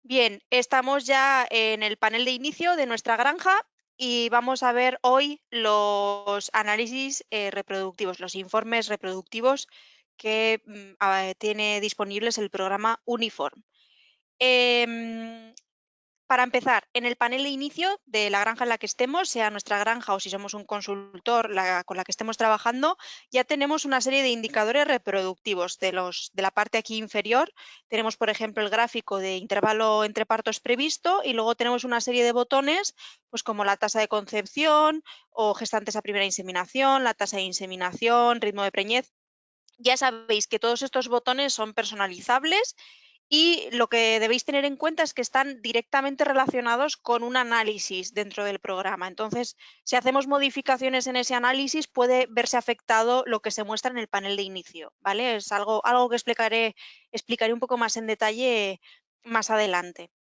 Bien, estamos ya en el panel de inicio de nuestra granja y vamos a ver hoy los análisis reproductivos, los informes reproductivos que tiene disponibles el programa Uniform. Em, para empezar, en el panel de inicio de la granja en la que estemos, sea nuestra granja o si somos un consultor con la que estemos trabajando, ya tenemos una serie de indicadores reproductivos. De la parte aquí inferior tenemos, por ejemplo, el gráfico de intervalo entre partos previsto y luego tenemos una serie de botones, pues como la tasa de concepción o gestantes a primera inseminación, la tasa de inseminación, ritmo de preñez. Ya sabéis que todos estos botones son personalizables y lo que debéis tener en cuenta es que están directamente relacionados con un análisis dentro del programa. Entonces, si hacemos modificaciones en ese análisis, puede verse afectado lo que se muestra en el panel de inicio, ¿vale? Es algo que explicaré un poco más en detalle más adelante.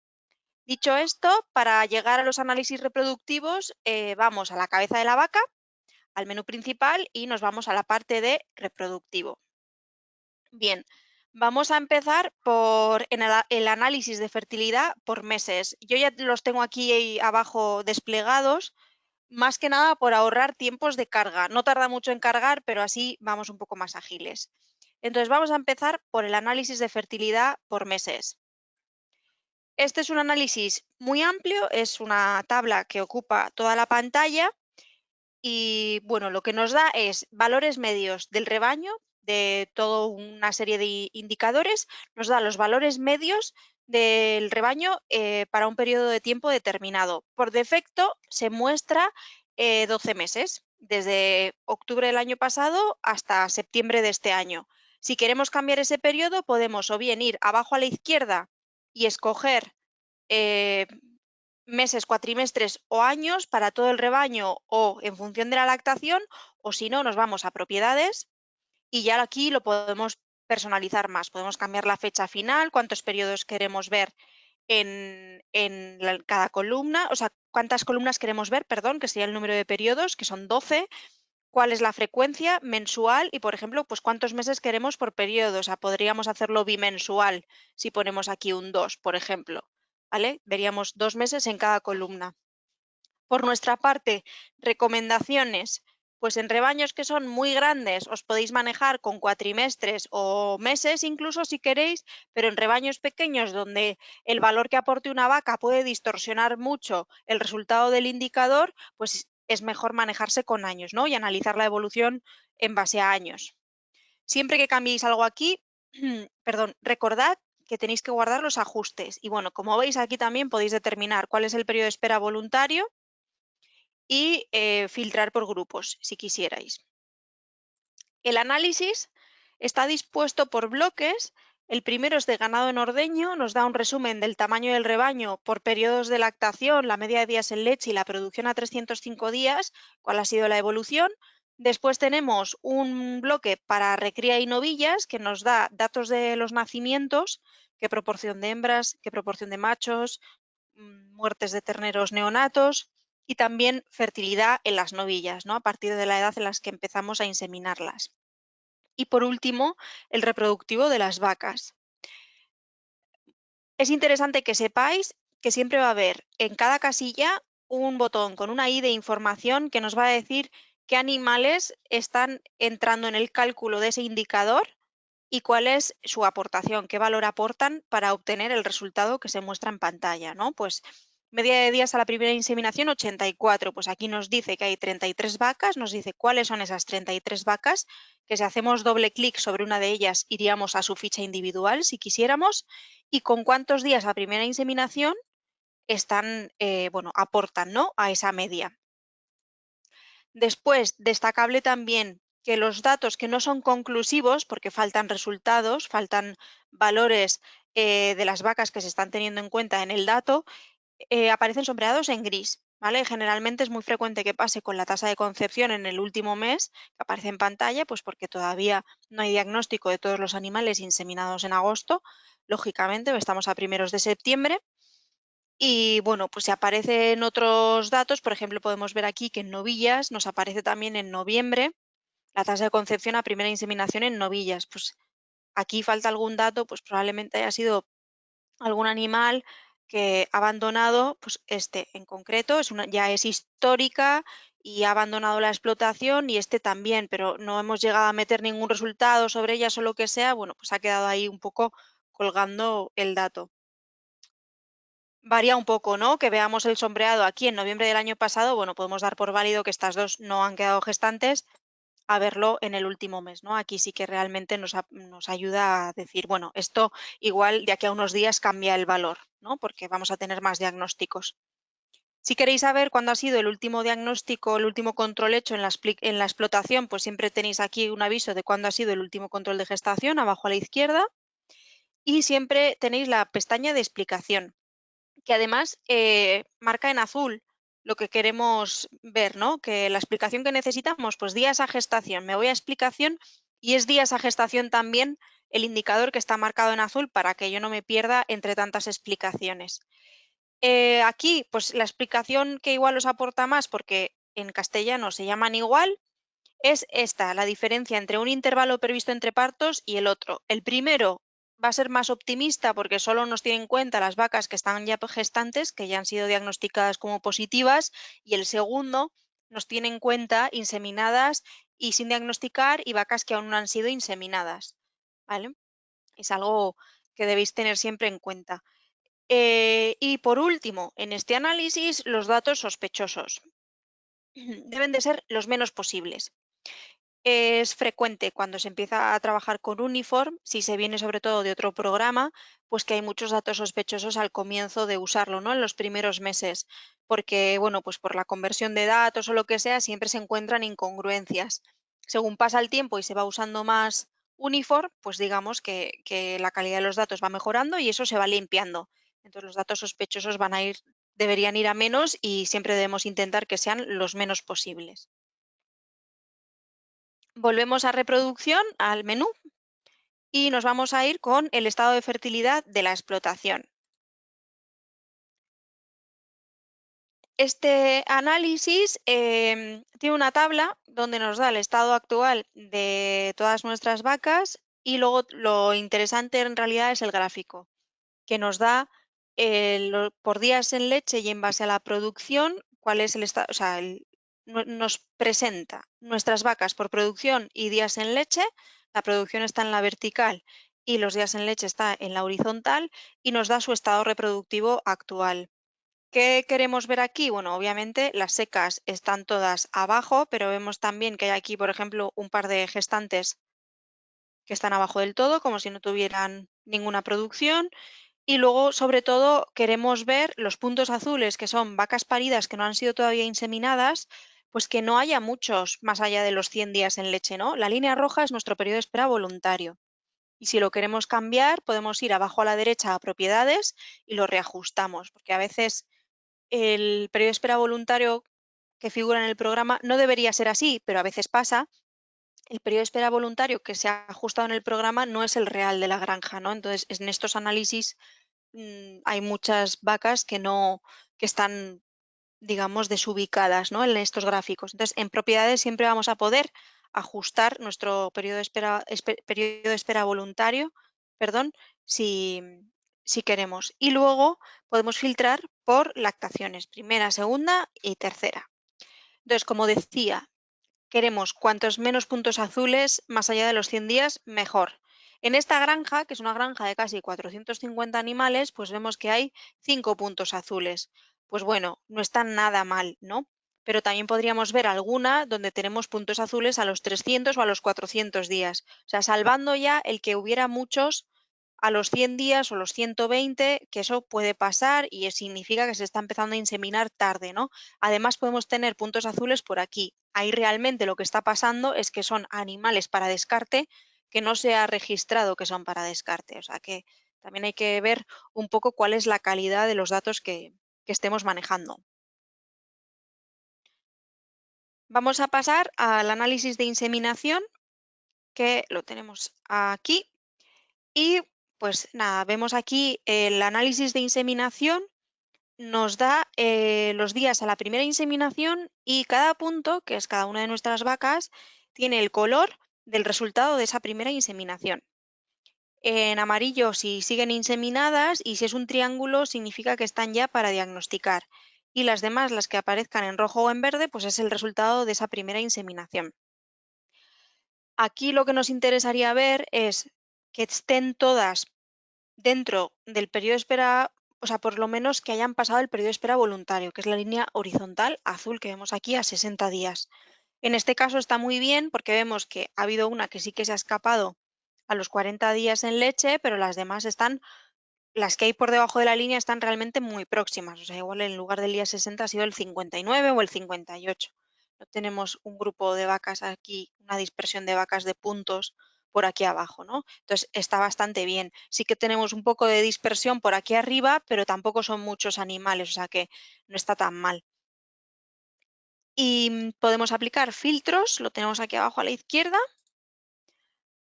Dicho esto, para llegar a los análisis reproductivos, vamos a la cabeza de la vaca, al menú principal y nos vamos a la parte de reproductivo. Bien, vamos a empezar por el análisis de fertilidad por meses. Yo ya los tengo aquí abajo desplegados, más que nada por ahorrar tiempos de carga. No tarda mucho en cargar, pero así vamos un poco más ágiles. Entonces vamos a empezar por el análisis de fertilidad por meses. Este es un análisis muy amplio, es una tabla que ocupa toda la pantalla y bueno, lo que nos da es valores medios del rebaño, de toda una serie de indicadores, nos da los valores medios del rebaño para un periodo de tiempo determinado. Por defecto se muestra 12 meses, desde octubre del año pasado hasta septiembre de este año. Si queremos cambiar ese periodo, podemos o bien ir abajo a la izquierda y escoger eh, meses, cuatrimestres o años para todo el rebaño o en función de la lactación, o si no, nos vamos a propiedades y ya aquí lo podemos personalizar más. Podemos cambiar la fecha final, cuántos periodos queremos ver en cada columna, o sea, cuántas columnas queremos ver, perdón, que sería el número de periodos, que son 12, cuál es la frecuencia mensual y, por ejemplo, pues cuántos meses queremos por periodo. O sea, podríamos hacerlo bimensual si ponemos aquí un 2, por ejemplo. ¿Vale? Veríamos 2 meses en cada columna. Por nuestra parte, recomendaciones. Pues en rebaños que son muy grandes os podéis manejar con cuatrimestres o meses incluso si queréis, pero en rebaños pequeños donde el valor que aporte una vaca puede distorsionar mucho el resultado del indicador, pues es mejor manejarse con años, ¿no? Y analizar la evolución en base a años. Siempre que cambiéis algo aquí, perdón, recordad que tenéis que guardar los ajustes. Y bueno, como veis aquí también podéis determinar cuál es el periodo de espera voluntario y filtrar por grupos, si quisierais. El análisis está dispuesto por bloques. El primero es de ganado en ordeño, nos da un resumen del tamaño del rebaño por periodos de lactación, la media de días en leche y la producción a 305 días, cuál ha sido la evolución. Después tenemos un bloque para recría y novillas que nos da datos de los nacimientos, qué proporción de hembras, qué proporción de machos, muertes de terneros neonatos y también fertilidad en las novillas, ¿no? A partir de la edad en las que empezamos a inseminarlas. Y por último, el reproductivo de las vacas. Es interesante que sepáis que siempre va a haber en cada casilla un botón con una I de información que nos va a decir qué animales están entrando en el cálculo de ese indicador y cuál es su aportación, qué valor aportan para obtener el resultado que se muestra en pantalla, ¿no? Pues media de días a la primera inseminación 84, pues aquí nos dice que hay 33 vacas, nos dice cuáles son esas 33 vacas, que si hacemos doble clic sobre una de ellas iríamos a su ficha individual si quisiéramos, y con cuántos días a primera inseminación están, bueno, aportan, ¿no? A esa media. Después, destacable también que los datos que no son conclusivos, porque faltan resultados, faltan valores de las vacas que se están teniendo en cuenta en el dato, aparecen sombreados en gris. ¿Vale? Generalmente es muy frecuente que pase con la tasa de concepción en el último mes, que aparece en pantalla, pues porque todavía no hay diagnóstico de todos los animales inseminados en agosto, lógicamente, estamos a primeros de septiembre. Y bueno, pues si aparecen otros datos, por ejemplo, podemos ver aquí que en novillas nos aparece también en noviembre la tasa de concepción a primera inseminación en novillas. Pues aquí falta algún dato, pues probablemente haya sido algún animal que ha abandonado, pues en concreto, ya es histórica y ha abandonado la explotación y este también, pero no hemos llegado a meter ningún resultado sobre ellas o lo que sea, bueno, pues ha quedado ahí un poco colgando el dato. Varía un poco, ¿no? Que veamos el sombreado aquí en noviembre del año pasado, bueno, podemos dar por válido que estas dos no han quedado gestantes, a verlo en el último mes, ¿no? Aquí sí que realmente nos ayuda a decir, bueno, esto igual de aquí a unos días cambia el valor, ¿no? Porque vamos a tener más diagnósticos. Si queréis saber cuándo ha sido el último diagnóstico, el último control hecho en la explotación, pues siempre tenéis aquí un aviso de cuándo ha sido el último control de gestación, abajo a la izquierda, y siempre tenéis la pestaña de explicación, que además marca en azul lo que queremos ver, ¿no? Que la explicación que necesitamos, pues días a gestación. Me voy a explicación y es días a gestación también el indicador que está marcado en azul para que yo no me pierda entre tantas explicaciones. Aquí, pues la explicación que igual os aporta más, porque en castellano se llaman igual, es esta, la diferencia entre un intervalo previsto entre partos y el otro. El primero va a ser más optimista porque solo nos tiene en cuenta las vacas que están ya gestantes, que ya han sido diagnosticadas como positivas, y el segundo nos tiene en cuenta inseminadas y sin diagnosticar y vacas que aún no han sido inseminadas. ¿Vale? Es algo que debéis tener siempre en cuenta. Y por último, en este análisis, los datos sospechosos deben de ser los menos posibles. Es frecuente cuando se empieza a trabajar con Uniform, si se viene sobre todo de otro programa, pues que hay muchos datos sospechosos al comienzo de usarlo, ¿no? En los primeros meses, porque, bueno, pues por la conversión de datos o lo que sea, siempre se encuentran incongruencias. Según pasa el tiempo y se va usando más Uniform, pues digamos que la calidad de los datos va mejorando y eso se va limpiando. Entonces los datos sospechosos deberían ir a menos y siempre debemos intentar que sean los menos posibles. Volvemos a reproducción, al menú, y nos vamos a ir con el estado de fertilidad de la explotación. Este análisis tiene una tabla donde nos da el estado actual de todas nuestras vacas y luego lo interesante en realidad es el gráfico, que nos da por días en leche y en base a la producción, cuál es el estado, o sea, nos presenta nuestras vacas por producción y días en leche. La producción está en la vertical y los días en leche está en la horizontal y nos da su estado reproductivo actual. ¿Qué queremos ver aquí? Bueno, obviamente las secas están todas abajo, pero vemos también que hay aquí, por ejemplo, un par de gestantes que están abajo del todo, como si no tuvieran ninguna producción. Y luego, sobre todo, queremos ver los puntos azules, que son vacas paridas que no han sido todavía inseminadas, pues que no haya muchos más allá de los 100 días en leche, ¿no? La línea roja es nuestro periodo de espera voluntario. Y si lo queremos cambiar, podemos ir abajo a la derecha a propiedades y lo reajustamos, porque a veces el periodo de espera voluntario que figura en el programa no debería ser así, pero a veces pasa. El periodo de espera voluntario que se ha ajustado en el programa no es el real de la granja, ¿no? Entonces, en estos análisis hay muchas vacas que no, que están, digamos, desubicadas, ¿no? En estos gráficos. Entonces, en propiedades siempre vamos a poder ajustar nuestro periodo de espera voluntario, perdón, si, si queremos. Y luego podemos filtrar por lactaciones, primera, segunda y tercera. Entonces, como decía, queremos cuantos menos puntos azules más allá de los 100 días, mejor. En esta granja, que es una granja de casi 450 animales, pues vemos que hay 5 puntos azules. Pues bueno, no está nada mal, ¿no? Pero también podríamos ver alguna donde tenemos puntos azules a los 300 o a los 400 días. O sea, salvando ya el que hubiera muchos a los 100 días o los 120, que eso puede pasar y significa que se está empezando a inseminar tarde, ¿no? Además, podemos tener puntos azules por aquí. Ahí realmente lo que está pasando es que son animales para descarte que no se ha registrado que son para descarte. O sea que también hay que ver un poco cuál es la calidad de los datos que estemos manejando. Vamos a pasar al análisis de inseminación, que lo tenemos aquí. Y pues nada, vemos aquí el análisis de inseminación nos da los días a la primera inseminación y cada punto, que es cada una de nuestras vacas, tiene el color del resultado de esa primera inseminación. en amarillo si siguen inseminadas y si es un triángulo significa que están ya para diagnosticar. Y las demás, las que aparezcan en rojo o en verde, pues es el resultado de esa primera inseminación. Aquí lo que nos interesaría ver es que estén todas dentro del periodo de espera, o sea, por lo menos que hayan pasado el periodo de espera voluntario, que es la línea horizontal azul que vemos aquí a 60 días. En este caso está muy bien porque vemos que ha habido una que sí que se ha escapado a los 40 días en leche, pero las demás están, las que hay por debajo de la línea están realmente muy próximas. O sea, igual en lugar del día 60 ha sido el 59 o el 58. No tenemos un grupo de vacas aquí, una dispersión de vacas de puntos por aquí abajo, ¿no? Entonces está bastante bien. Sí que tenemos un poco de dispersión por aquí arriba, pero tampoco son muchos animales, o sea que no está tan mal. Y podemos aplicar filtros, lo tenemos aquí abajo a la izquierda,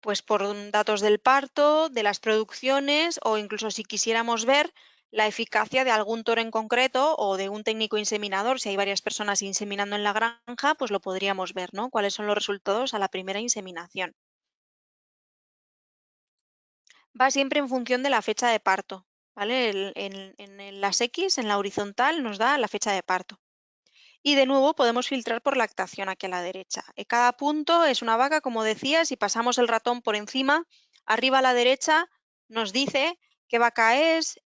pues por datos del parto, de las producciones o incluso si quisiéramos ver la eficacia de algún toro en concreto o de un técnico inseminador, si hay varias personas inseminando en la granja, pues lo podríamos ver, ¿no? ¿Cuáles son los resultados a la primera inseminación? Va siempre en función de la fecha de parto, ¿vale? Las X, en la horizontal, nos da la fecha de parto. Y de nuevo podemos filtrar por lactación aquí a la derecha. Cada punto es una vaca, como decía, si pasamos el ratón por encima, arriba a la derecha nos dice qué vaca es,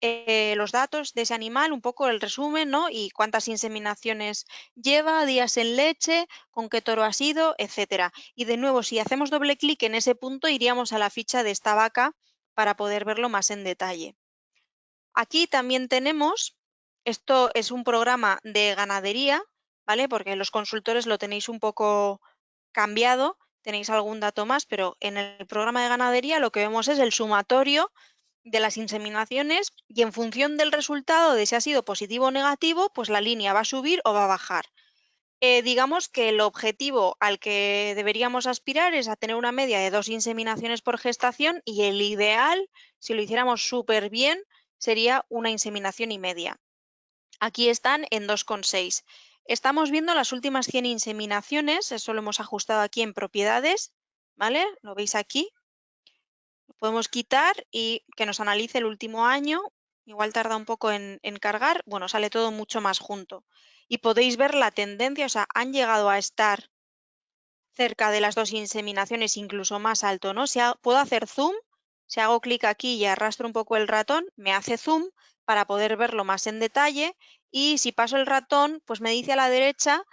los datos de ese animal, un poco el resumen, ¿no? Y cuántas inseminaciones lleva, días en leche, con qué toro ha sido, etcétera. Y de nuevo, si hacemos doble clic en ese punto, iríamos a la ficha de esta vaca para poder verlo más en detalle. Aquí también tenemos, esto es un programa de ganadería, ¿vale? Porque los consultores lo tenéis un poco cambiado, tenéis algún dato más, pero en el programa de ganadería lo que vemos es el sumatorio de las inseminaciones y en función del resultado de si ha sido positivo o negativo, pues la línea va a subir o va a bajar. Digamos que el objetivo al que deberíamos aspirar es a tener una media de 2 inseminaciones por gestación y el ideal, si lo hiciéramos súper bien, sería una inseminación y media. Aquí están en 2,6. Estamos viendo las últimas 100 inseminaciones, eso lo hemos ajustado aquí en propiedades, ¿vale? Lo veis aquí. Lo podemos quitar y que nos analice el último año. Igual tarda un poco en cargar. Bueno, sale todo mucho más junto. Y podéis ver la tendencia, o sea, han llegado a estar cerca de las 2 inseminaciones, incluso más alto, ¿no? Puedo hacer zoom, si hago clic aquí y arrastro un poco el ratón, me hace zoom para poder verlo más en detalle y si paso el ratón, pues me dice a la derecha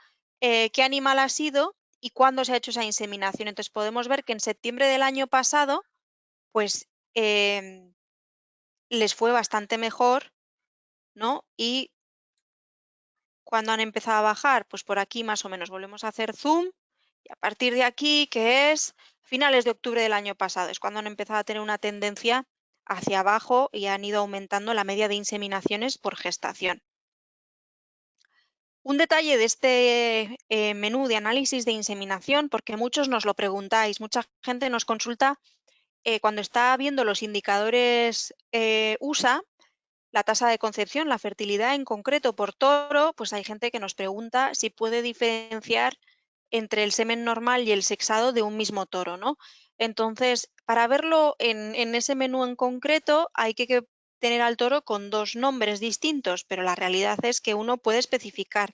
qué animal ha sido y cuándo se ha hecho esa inseminación. Entonces podemos ver que en septiembre del año pasado, pues les fue bastante mejor, ¿no? Y cuando han empezado a bajar, pues por aquí más o menos volvemos a hacer zoom y a partir de aquí, que es finales de octubre del año pasado, es cuando han empezado a tener una tendencia hacia abajo y han ido aumentando la media de inseminaciones por gestación. Un detalle de este menú de análisis de inseminación, porque muchos nos lo preguntáis, mucha gente nos consulta cuando está viendo los indicadores USA, la tasa de concepción, la fertilidad en concreto por toro, pues hay gente que nos pregunta si puede diferenciar entre el semen normal y el sexado de un mismo toro, ¿no? Entonces, para verlo en ese menú en concreto, hay que tener al toro con dos nombres distintos, pero la realidad es que uno puede especificar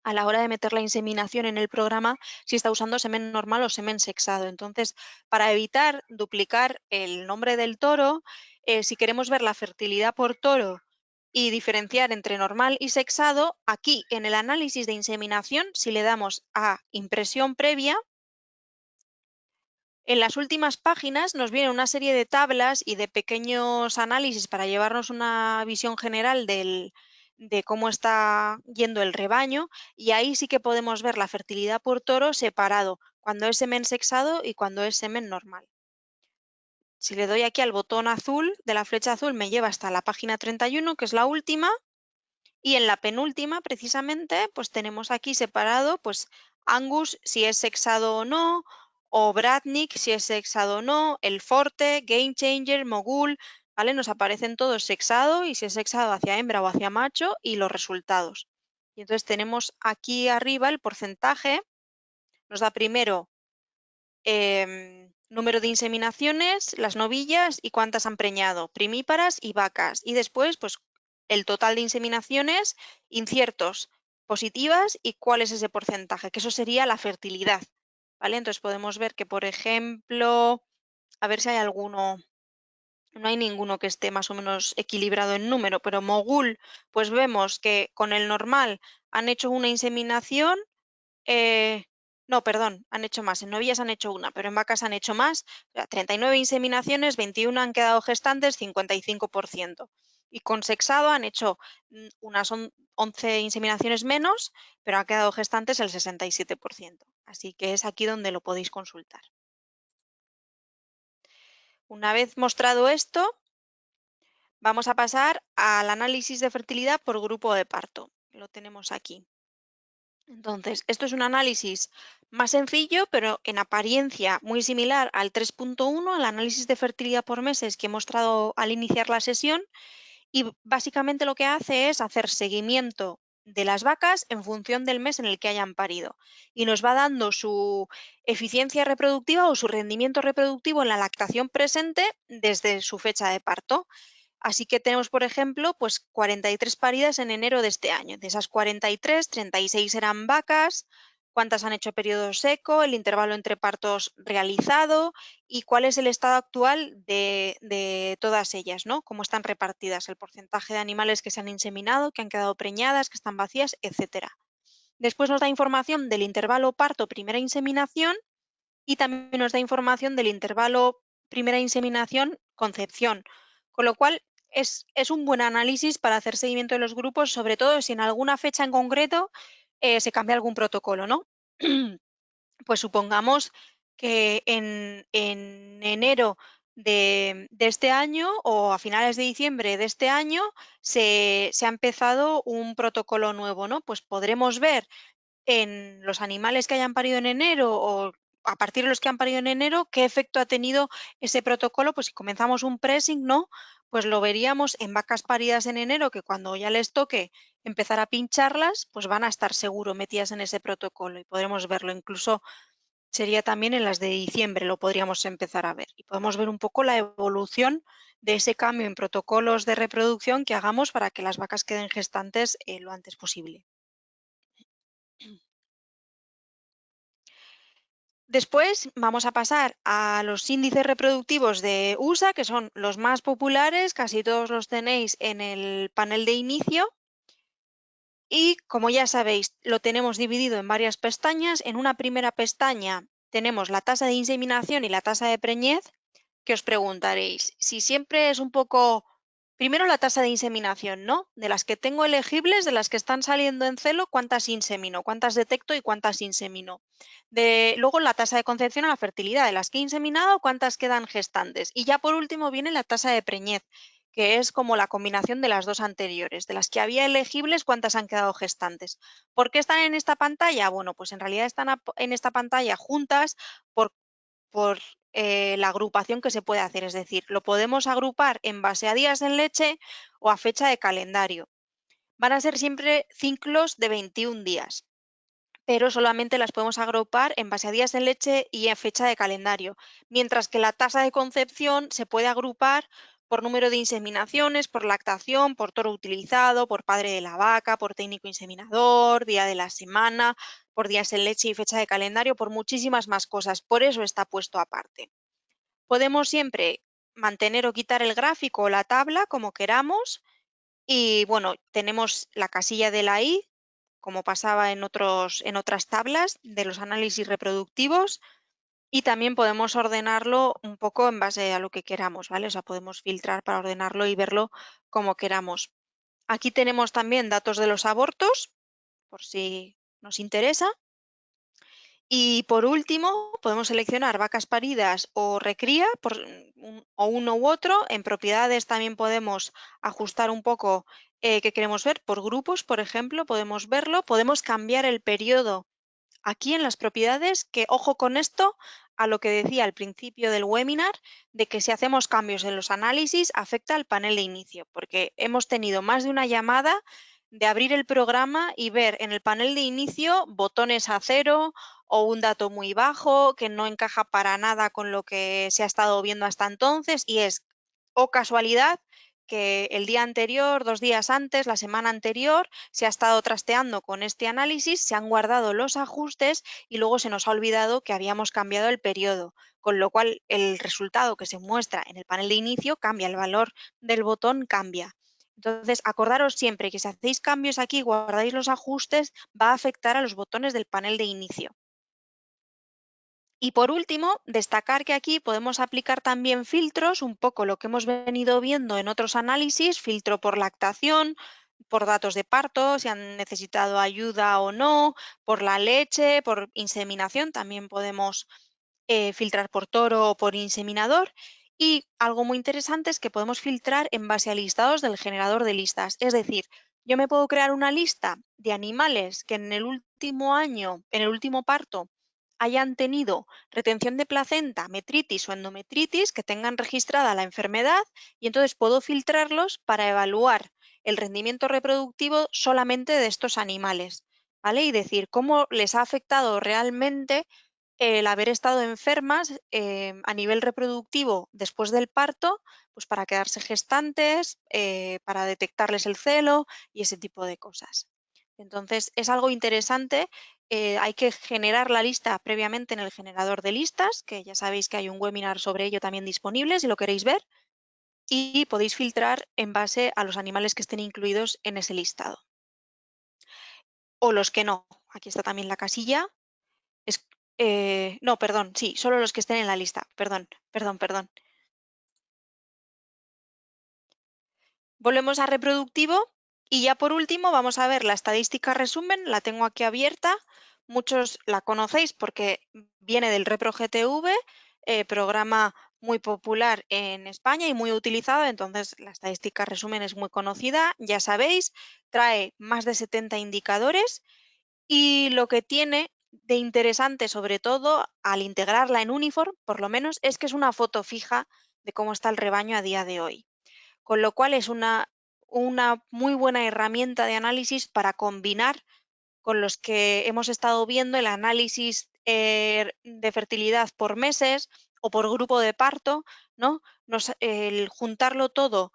a la hora de meter la inseminación en el programa si está usando semen normal o semen sexado. Entonces, para evitar duplicar el nombre del toro, si queremos ver la fertilidad por toro y diferenciar entre normal y sexado, aquí en el análisis de inseminación, si le damos a impresión previa, en las últimas páginas nos viene una serie de tablas y de pequeños análisis para llevarnos una visión general de cómo está yendo el rebaño y ahí sí que podemos ver la fertilidad por toro separado, cuando es semen sexado y cuando es semen normal. Si le doy aquí al botón azul de la flecha azul me lleva hasta la página 31, que es la última, y en la penúltima, precisamente, pues tenemos aquí separado, pues Angus si es sexado o no, o Bradnick si es sexado o no, el Forte, Game Changer, Mogul, ¿vale? Nos aparecen todos sexado y si es sexado hacia hembra o hacia macho y los resultados. Y entonces tenemos aquí arriba el porcentaje, nos da primero número de inseminaciones, las novillas y cuántas han preñado, primíparas y vacas. Y después, pues, el total de inseminaciones, inciertos, positivas y cuál es ese porcentaje, que eso sería la fertilidad, ¿vale? Entonces podemos ver que, por ejemplo, a ver si hay alguno, no hay ninguno que esté más o menos equilibrado en número, pero mogul, pues vemos que con el normal han hecho una inseminación, eh, no, perdón, han hecho más. En novillas han hecho una, pero en vacas han hecho más. O sea, 39 inseminaciones, 21 han quedado gestantes, 55%. Y con sexado han hecho unas 11 inseminaciones menos, pero ha quedado gestantes el 67%. Así que es aquí donde lo podéis consultar. Una vez mostrado esto, vamos a pasar al análisis de fertilidad por grupo de parto. Lo tenemos aquí. Entonces, esto es un análisis más sencillo, pero en apariencia muy similar al 3.1, al análisis de fertilidad por meses que he mostrado al iniciar la sesión, y básicamente lo que hace es hacer seguimiento de las vacas en función del mes en el que hayan parido y nos va dando su eficiencia reproductiva o su rendimiento reproductivo en la lactación presente desde su fecha de parto. Así que tenemos, por ejemplo, pues 43 paridas en enero de este año. De esas 43, 36 eran vacas, cuántas han hecho periodo seco, el intervalo entre partos realizado y cuál es el estado actual de todas ellas, ¿no? Cómo están repartidas, el porcentaje de animales que se han inseminado, que han quedado preñadas, que están vacías, etcétera. Después nos da información del intervalo parto primera inseminación y también nos da información del intervalo primera inseminación concepción, con lo cual es un buen análisis para hacer seguimiento de los grupos, sobre todo si en alguna fecha en concreto se cambia algún protocolo, ¿no? Pues supongamos que en enero de este año o a finales de diciembre de este año se ha empezado un protocolo nuevo, ¿no? Pues podremos ver en los animales que hayan parido en enero o a partir de los que han parido en enero, qué efecto ha tenido ese protocolo, pues si comenzamos un pressing, ¿no? Pues lo veríamos en vacas paridas en enero, que cuando ya les toque empezar a pincharlas, pues van a estar seguro metidas en ese protocolo y podremos verlo. Incluso sería también en las de diciembre, lo podríamos empezar a ver. Y podemos ver un poco la evolución de ese cambio en protocolos de reproducción que hagamos para que las vacas queden gestantes lo antes posible. Después vamos a pasar a los índices reproductivos de USA, que son los más populares, casi todos los tenéis en el panel de inicio. Y como ya sabéis, lo tenemos dividido en varias pestañas. En una primera pestaña tenemos la tasa de inseminación y la tasa de preñez, que os preguntaréis si siempre es un poco. Primero la tasa de inseminación, ¿no? De las que tengo elegibles, de las que están saliendo en celo, ¿cuántas insemino? ¿Cuántas detecto y cuántas insemino? Luego la tasa de concepción a la fertilidad, de las que he inseminado, ¿cuántas quedan gestantes? Y ya por último viene la tasa de preñez, que es como la combinación de las dos anteriores. De las que había elegibles, ¿cuántas han quedado gestantes? ¿Por qué están en esta pantalla? Bueno, pues en realidad están en esta pantalla juntas por la agrupación que se puede hacer, es decir, lo podemos agrupar en base a días en leche o a fecha de calendario. Van a ser siempre ciclos de 21 días, pero solamente las podemos agrupar en base a días en leche y a fecha de calendario, mientras que la tasa de concepción se puede agrupar por número de inseminaciones, por lactación, por toro utilizado, por padre de la vaca, por técnico inseminador, día de la semana, por días en leche y fecha de calendario, por muchísimas más cosas. Por eso está puesto aparte. Podemos siempre mantener o quitar el gráfico o la tabla como queramos y bueno, tenemos la casilla de la I, como pasaba en otras tablas de los análisis reproductivos y también podemos ordenarlo un poco en base a lo que queramos, ¿vale? O sea, podemos filtrar para ordenarlo y verlo como queramos. Aquí tenemos también datos de los abortos, por si nos interesa. Y por último, podemos seleccionar vacas paridas o recría, o uno u otro. En propiedades también podemos ajustar un poco qué queremos ver. Por grupos, por ejemplo, podemos verlo. Podemos cambiar el periodo aquí en las propiedades, que ojo con esto, a lo que decía al principio del webinar, de que si hacemos cambios en los análisis afecta al panel de inicio, porque hemos tenido más de una llamada de abrir el programa y ver en el panel de inicio botones a cero o un dato muy bajo que no encaja para nada con lo que se ha estado viendo hasta entonces y es, o casualidad, que el día anterior, 2 días antes, la semana anterior, se ha estado trasteando con este análisis, se han guardado los ajustes y luego se nos ha olvidado que habíamos cambiado el periodo, con lo cual el resultado que se muestra en el panel de inicio cambia, el valor del botón cambia. Entonces, acordaros siempre que si hacéis cambios aquí, guardáis los ajustes, va a afectar a los botones del panel de inicio. Y por último, destacar que aquí podemos aplicar también filtros, un poco lo que hemos venido viendo en otros análisis, filtro por lactación, por datos de parto, si han necesitado ayuda o no, por la leche, por inseminación, también podemos filtrar por toro o por inseminador. Y algo muy interesante es que podemos filtrar en base a listados del generador de listas. Es decir, yo me puedo crear una lista de animales que en el último año, en el último parto, hayan tenido retención de placenta, metritis o endometritis, que tengan registrada la enfermedad y entonces puedo filtrarlos para evaluar el rendimiento reproductivo solamente de estos animales, ¿vale? Y decir cómo les ha afectado realmente el haber estado enfermas a nivel reproductivo después del parto, pues para quedarse gestantes, para detectarles el celo y ese tipo de cosas. Entonces, es algo interesante. Hay que generar la lista previamente en el generador de listas, que ya sabéis que hay un webinar sobre ello también disponible si lo queréis ver, y podéis filtrar en base a los animales que estén incluidos en ese listado. O los que no. Aquí está también la casilla. Es, no, perdón, sí, solo los que estén en la lista. Perdón, perdón, perdón. Volvemos a reproductivo y ya por último vamos a ver la estadística resumen. La tengo aquí abierta. Muchos la conocéis porque viene del ReproGTV, programa muy popular en España y muy utilizado. Entonces, la estadística resumen es muy conocida. Ya sabéis, trae más de 70 indicadores y lo que tiene de interesante, sobre todo al integrarla en Uniform, por lo menos, es que es una foto fija de cómo está el rebaño a día de hoy. Con lo cual es una muy buena herramienta de análisis para combinar con los que hemos estado viendo el análisis de fertilidad por meses o por grupo de parto, ¿no? El juntarlo todo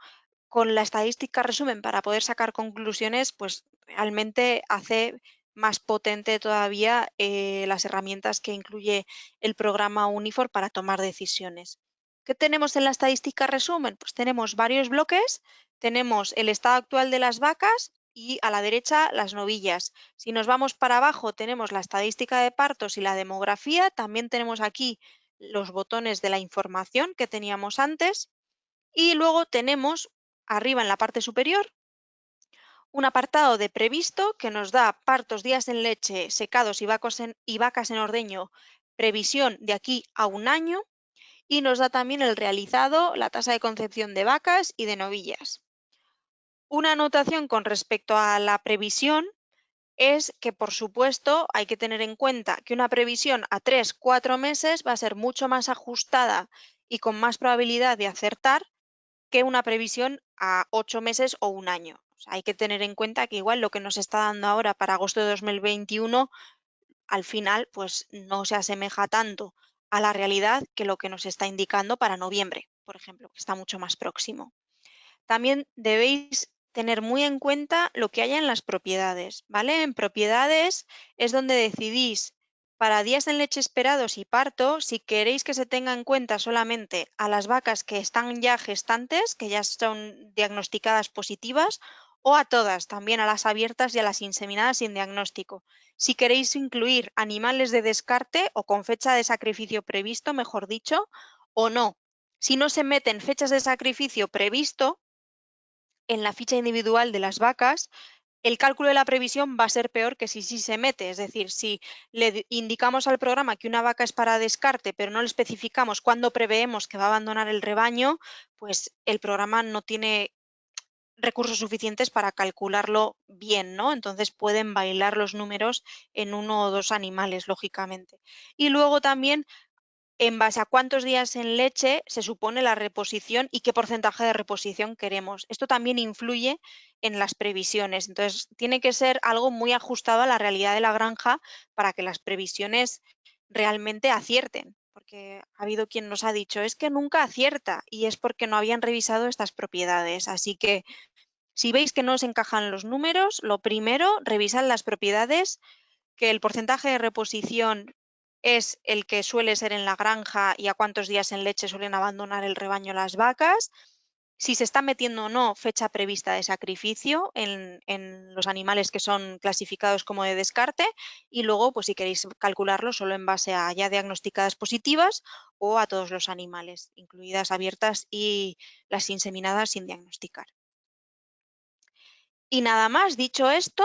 con la estadística resumen para poder sacar conclusiones, pues realmente hace más potente todavía las herramientas que incluye el programa Unifor para tomar decisiones. ¿Qué tenemos en la estadística resumen? Pues tenemos varios bloques, tenemos el estado actual de las vacas y a la derecha las novillas. Si nos vamos para abajo tenemos la estadística de partos y la demografía, también tenemos aquí los botones de la información que teníamos antes y luego tenemos arriba en la parte superior un apartado de previsto que nos da partos, días en leche, secados y vacas en ordeño, previsión de aquí a un año y nos da también el realizado, la tasa de concepción de vacas y de novillas. Una anotación con respecto a la previsión es que, por supuesto, hay que tener en cuenta que una previsión a 3, 4 meses va a ser mucho más ajustada y con más probabilidad de acertar que una previsión a 8 meses o un año. O sea, hay que tener en cuenta que igual lo que nos está dando ahora para agosto de 2021, al final, pues no se asemeja tanto a la realidad que lo que nos está indicando para noviembre, por ejemplo, que está mucho más próximo. También debéis tener muy en cuenta lo que haya en las propiedades, ¿vale? En propiedades es donde decidís para días en leche esperados y parto si queréis que se tenga en cuenta solamente a las vacas que están ya gestantes, que ya son diagnosticadas positivas, o a todas, también a las abiertas y a las inseminadas sin diagnóstico. Si queréis incluir animales de descarte o con fecha de sacrificio previsto, mejor dicho, o no. Si no se meten fechas de sacrificio previsto, en la ficha individual de las vacas, el cálculo de la previsión va a ser peor que si sí se mete. Es decir, si indicamos al programa que una vaca es para descarte, pero no le especificamos cuándo preveemos que va a abandonar el rebaño, pues el programa no tiene recursos suficientes para calcularlo bien, ¿no? Entonces pueden bailar los números en 1 o 2 animales, lógicamente. Y luego también en base a cuántos días en leche se supone la reposición y qué porcentaje de reposición queremos. Esto también influye en las previsiones. Entonces, tiene que ser algo muy ajustado a la realidad de la granja para que las previsiones realmente acierten. Porque ha habido quien nos ha dicho, es que nunca acierta y es porque no habían revisado estas propiedades. Así que si veis que no os encajan los números, lo primero, revisad las propiedades, que el porcentaje de reposición es el que suele ser en la granja y a cuántos días en leche suelen abandonar el rebaño las vacas, si se está metiendo o no fecha prevista de sacrificio en los animales que son clasificados como de descarte, y luego, pues si queréis calcularlo solo en base a ya diagnosticadas positivas o a todos los animales, incluidas abiertas y las inseminadas sin diagnosticar. Y nada más, dicho esto,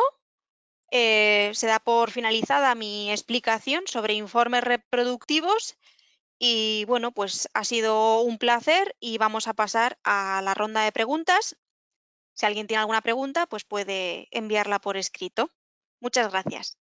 se da por finalizada mi explicación sobre informes reproductivos y bueno, pues ha sido un placer y vamos a pasar a la ronda de preguntas. Si alguien tiene alguna pregunta, pues puede enviarla por escrito. Muchas gracias.